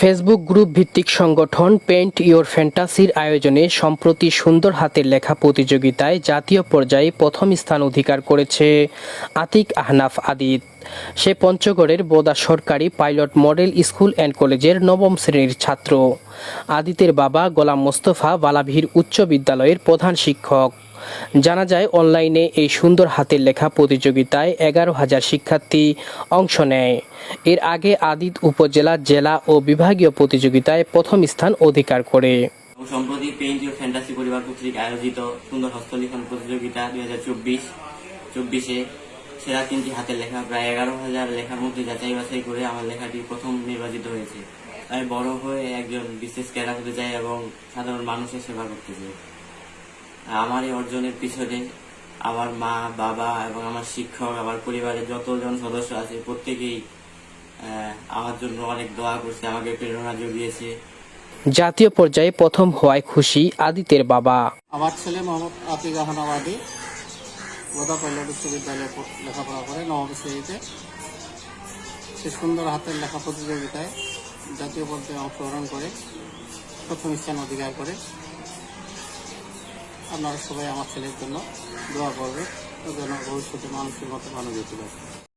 Facebook group ভিত্তিক সংগঠন paint your ফ্যান্টাসির আয়োজনে সম্প্রতি সুন্দর হাতের লেখা প্রতিযোগিতায় জাতীয় পর্যায়ে প্রথম স্থান অধিকার করেছে আতিক আহনাফ আদিত। সে পঞ্চগড়ের বোদা সরকারি পাইলট মডেল স্কুল অ্যান্ড কলেজের নবম শ্রেণীর ছাত্র। আদিতের বাবা গোলাম মোস্তফা বালাভির উচ্চ বিদ্যালয়ের প্রধান শিক্ষক। জানা যায়, অনলাইনে এই সুন্দর হাতের লেখা প্রতিযোগিতায় 11,000 শিক্ষার্থী অংশ নেয়। এর আগে আদিত উপজেলা, জেলা ও বিভাগীয় প্রতিযোগিতায় প্রথম স্থান অধিকার করে। সম্প্রতি পেইন্ট ইওর ফ্যান্টাসি পরিবার কর্তৃক আয়োজিত সুন্দর হস্তলিখন প্রতিযোগিতা 2024-24-এ সেরা 3টি হাতের লেখা প্রায় 11,000 লেখার মধ্যে যাচাই বাছাই করে আমার লেখাটি প্রথম নির্বাচিত হয়েছে। আমি বড় হয়ে একজন বিশেষ ক্যাডার হতে চাই এবং সাধারণ মানুষের সেবা করতে চাই। আমার এই অর্জনের পিছনে আমার মা, বাবা এবং আমার শিক্ষক, আমার পরিবারের যতজন সদস্য আছে প্রত্যেকেই আমার জন্য অনেক দোয়া করছে, আমাকে প্রেরণা জুগিয়েছে। জাতীয় পর্যায়ে প্রথম হওয়ায় খুশি আদিতের বাবা। আমার ছেলে মোহাম্মদ আতিক আহনাফ আদিত বোদা পাইলট উচ্চ বিদ্যালয়ে লেখাপড়া করে, নবম শ্রেণীতে। সে সুন্দর হাতের লেখা প্রতিযোগিতায় জাতীয় পর্যায়ে অংশগ্রহণ করে প্রথম স্থান অধিকার করে। আপনারা সবাই আমার ছেলের জন্য দোয়া করবে, যেন ভবিষ্যতে মানুষের মতো ভালো যেতে পারে।